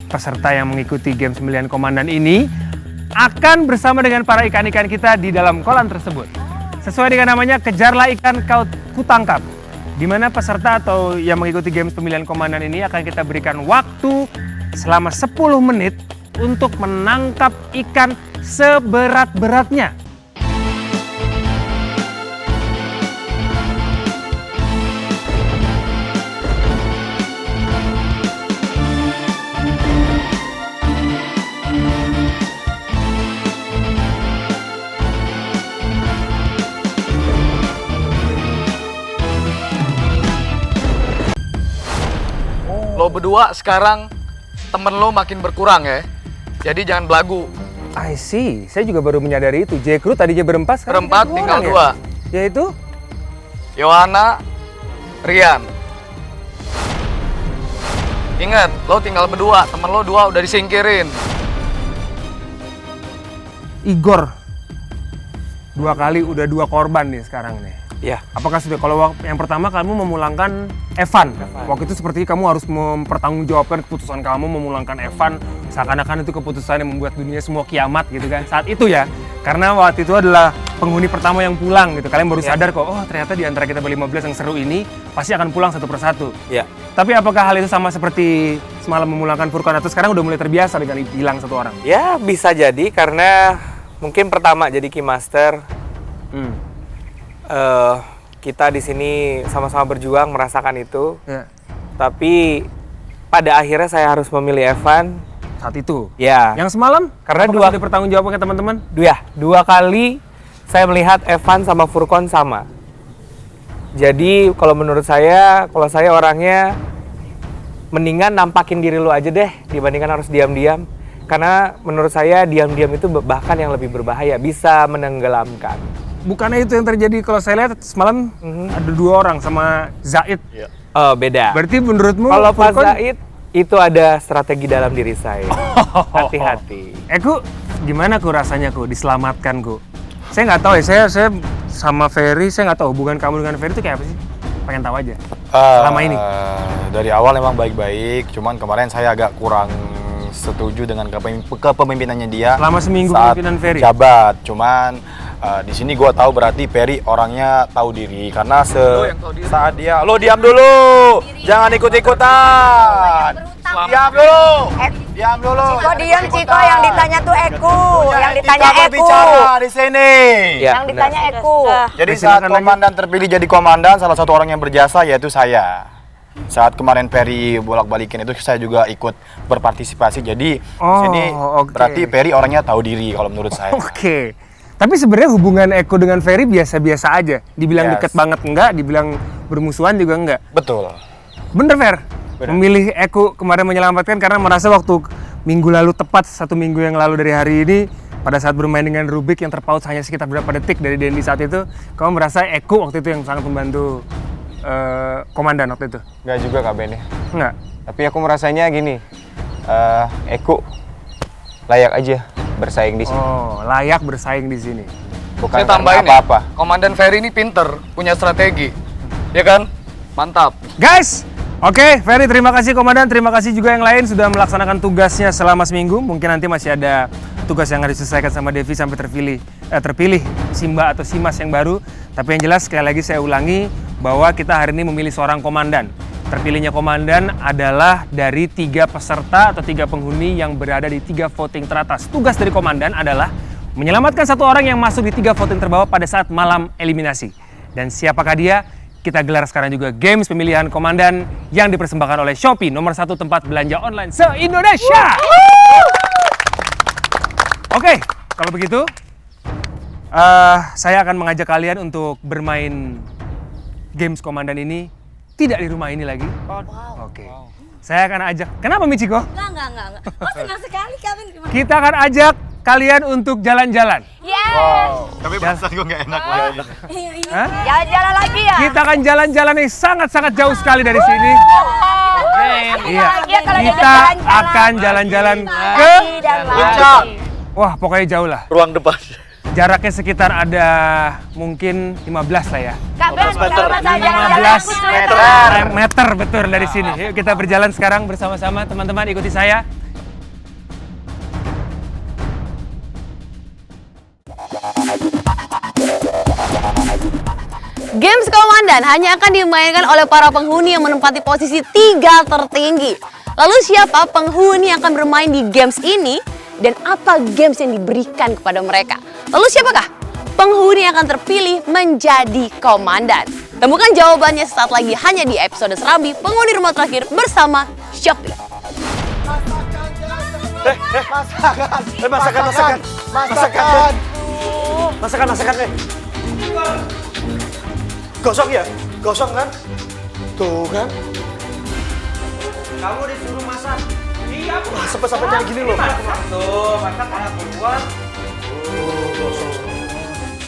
peserta yang mengikuti Games Pemilihan Komandan ini akan bersama dengan para ikan-ikan kita di dalam kolam tersebut. Sesuai dengan namanya, kejarlah ikan ku tangkap. Di mana peserta atau yang mengikuti Games Pemilihan Komandan ini akan kita berikan waktu selama 10 menit untuk menangkap ikan seberat-beratnya. Lo berdua sekarang temen lo makin berkurang ya. Jadi jangan belagu. I see, saya juga baru menyadari itu. J-Crew tadinya berempat, sekarang Berempat tinggal dua. Ya? Yaitu? Yohana, Rian. Ingat, lo tinggal berdua. Temen lo dua udah disingkirin. Igor. 2 kali udah 2 korban nih sekarang nih. Ya. Apakah sudah, kalau yang pertama kamu memulangkan Evan. Waktu itu seperti kamu harus mempertanggungjawabkan keputusan kamu memulangkan Evan. Seakan-akan itu keputusan yang membuat dunia semua kiamat gitu kan. Saat itu ya. Karena waktu itu adalah penghuni pertama yang pulang gitu. Kalian baru sadar kok, oh ternyata di antara kita ber-15 yang seru ini pasti akan pulang satu persatu. Ya. Tapi apakah hal itu sama seperti semalam memulangkan Furqan atau sekarang udah mulai terbiasa dengan hilang satu orang? Ya, bisa jadi karena mungkin pertama jadi Keymaster. Kita di sini sama-sama berjuang merasakan itu. Ya. Tapi pada akhirnya saya harus memilih Evan. Saat itu? Ya. Yang semalam? Karena apakah sudah bertanggungjawabkan ke teman-teman? Dua kali saya melihat Evan sama Furqan sama. Jadi kalau menurut saya, kalau saya orangnya mendingan nampakin diri lu aja deh dibandingkan harus diam-diam. Karena menurut saya diam-diam itu bahkan yang lebih berbahaya, bisa menenggelamkan. Bukannya itu yang terjadi kalau saya lihat semalam ada 2 orang sama Zaid. Oh, beda. Berarti menurutmu Kalau Pak Furqan- Zaid itu ada strategi dalam diri saya. Hati-hati. Ku, gimana ku rasanya ku diselamatkan ku? Saya nggak tahu ya, saya sama Ferry, saya nggak tahu hubungan kamu dengan Ferry itu kayak apa sih? Pengen tahu aja. Selama ini. Dari awal memang baik-baik, cuman kemarin saya agak kurang setuju dengan kepemimpinannya dia. Selama seminggu saat pemimpinan Ferry. Jabat, cuman di sini gue tahu berarti Ferry orangnya tahu diri karena yang tahu diri. saat dia lo diam dulu, jangan ikut-ikutan. Diam dulu. Diam dulu. Ciko diam, Ciko, yang ditanya tuh Eku, yang ditanya Etika Eku. berbicara di sini. Ya, Yang ditanya Eku. Jadi Oke, saat silakan komandan terpilih jadi komandan, salah satu orang yang berjasa yaitu saya. Saat kemarin Ferry bolak-balikin itu saya juga ikut berpartisipasi. Jadi di sini oke. berarti Ferry orangnya tahu diri kalau menurut saya. Oke. Tapi sebenarnya hubungan Eko dengan Ferry biasa-biasa aja. Dibilang Yes. deket banget enggak, dibilang bermusuhan juga enggak. Betul. Bener, Fer? Bener. Memilih Eko kemarin menyelamatkan karena merasa waktu minggu lalu, tepat 1 minggu yang lalu dari hari ini, pada saat bermain dengan Rubik yang terpaut hanya sekitar beberapa detik dari Dendi saat itu, kamu merasa Eko waktu itu yang sangat membantu komandan waktu itu? Enggak juga Kak Ben ya. Enggak? Tapi aku merasanya gini, Eko layak aja bersaing di sini. Oh, layak bersaing di sini. Bukan Saya tambahin karena apa-apa. ya, Komandan Ferry ini pinter, punya strategi. Ya kan? Mantap. Guys, oke, Ferry terima kasih komandan, terima kasih juga yang lain sudah melaksanakan tugasnya selama seminggu. Mungkin nanti masih ada tugas yang harus diselesaikan sama Devi sampai terpilih Simba atau Simas yang baru. Tapi yang jelas sekali lagi saya ulangi bahwa kita hari ini memilih seorang komandan. Terpilihnya komandan adalah dari 3 peserta atau 3 penghuni yang berada di 3 voting teratas. Tugas dari komandan adalah menyelamatkan 1 orang yang masuk di 3 voting terbawah pada saat malam eliminasi. Dan siapakah dia? Kita gelar sekarang juga Games Pemilihan Komandan yang dipersembahkan oleh Shopee, nomor 1 tempat belanja online se-Indonesia. Oke, kalau begitu saya akan mengajak kalian untuk bermain Games Komandan ini tidak di rumah ini lagi. Oke. Saya akan ajak. Kenapa Michiko? Enggak. Oh, senang sekali kami. Kita akan ajak kalian untuk jalan-jalan. Yes. Tapi perasaan gue nggak enak lagi. Hah? Jalan-jalan lagi ya. Kita akan jalan-jalan yang sangat-sangat jauh sekali dari sini. Iya. Kita akan jalan-jalan ke Puncak. Wah, pokoknya jauh lah. Ruang depan. Jaraknya sekitar ada mungkin 15 lah ya. Kak Ben, kenapa saya jalan-jalan 15 aku meter betul dari sini. Yuk kita berjalan sekarang bersama-sama teman-teman, ikuti saya. Games Komandan hanya akan dimainkan oleh para penghuni yang menempati posisi 3 tertinggi. Lalu siapa penghuni yang akan bermain di games ini dan apa games yang diberikan kepada mereka? Lalu siapakah penghuni yang akan terpilih menjadi komandan? Temukan jawabannya sesaat lagi hanya di episode Serambi Penghuni Rumah Terakhir bersama Shopee. Masakan. Gosong ya? Gosong kan? Tuh kan? Kamu disuruh masak. Iya, aku Sampai kayak gini loh. Tuh, masak anak buah.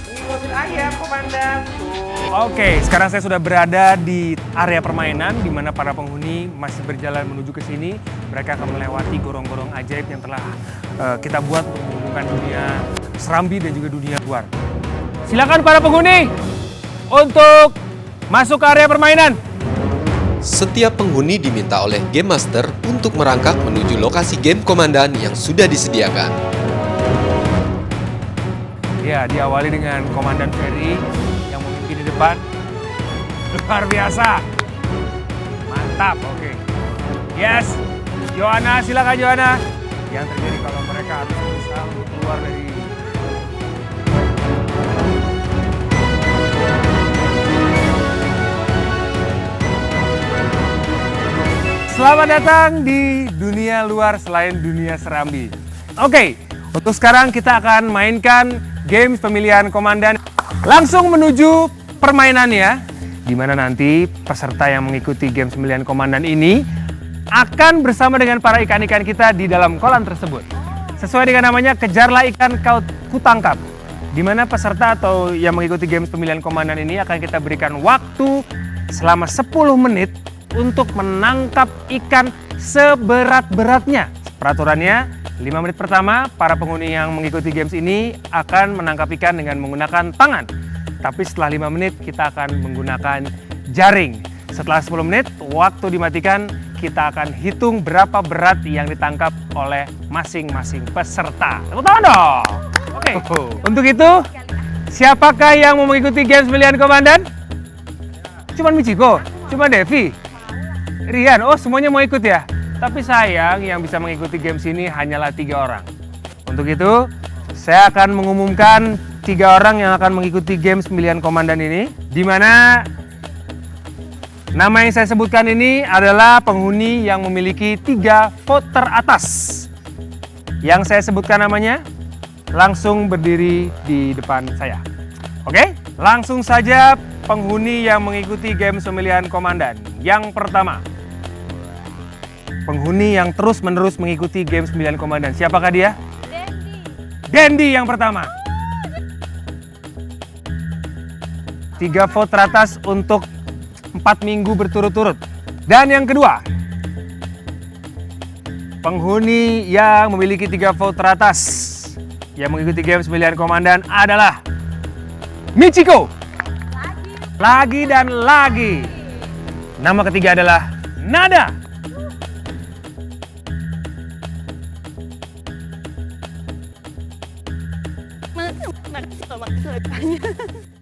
Ini mobil ayam, komandan. Oke, sekarang saya sudah berada di area permainan di mana para penghuni masih berjalan menuju ke sini. Mereka akan melewati gorong-gorong ajaib yang telah kita buat untuk menghubungkan dunia Serambi dan juga dunia luar. Silakan para penghuni untuk masuk ke area permainan. Setiap penghuni diminta oleh Game Master untuk merangkak menuju lokasi game komandan yang sudah disediakan. Ya, diawali dengan Komandan Ferry yang memimpin di depan. Luar biasa. Mantap, oke. Yes, Joanna, silakan Joanna. Yang terjadi kalau mereka harus berusaha untuk keluar dari... Selamat datang di dunia luar selain dunia Serambi. Oke, untuk sekarang kita akan mainkan games pemilihan komandan. Langsung menuju permainannya, di mana nanti peserta yang mengikuti games pemilihan komandan ini akan bersama dengan para ikan-ikan kita di dalam kolam tersebut. Sesuai dengan namanya, kejarlah ikan ku tangkap. Di mana peserta atau yang mengikuti games pemilihan komandan ini akan kita berikan waktu selama 10 menit untuk menangkap ikan seberat-beratnya. Peraturannya, 5 menit pertama, para penghuni yang mengikuti games ini akan menangkap ikan dengan menggunakan tangan. Tapi setelah 5 menit, kita akan menggunakan jaring. Setelah 10 menit, waktu dimatikan, kita akan hitung berapa berat yang ditangkap oleh masing-masing peserta. Tepuk tangan dong! Oke, untuk itu, siapakah yang mau mengikuti games pemilihan komandan? Cuman Michiko? Cuma Devi? Rian, oh semuanya mau ikut ya? Tapi sayang yang bisa mengikuti games ini hanyalah 3 orang. Untuk itu, saya akan mengumumkan 3 orang yang akan mengikuti games pemilihan komandan ini. Di mana nama yang saya sebutkan ini adalah penghuni yang memiliki 3 vote teratas. Yang saya sebutkan namanya, langsung berdiri di depan saya. Oke? Langsung saja penghuni yang mengikuti games pemilihan komandan. Yang pertama, penghuni yang terus-menerus mengikuti games pemilihan komandan. Siapakah dia? Dendi yang pertama. 3 vote teratas untuk 4 minggu berturut-turut. Dan yang kedua, penghuni yang memiliki 3 vote teratas yang mengikuti games pemilihan komandan adalah Michiko. Lagi dan lagi. Nama ketiga adalah Nada. Makasih.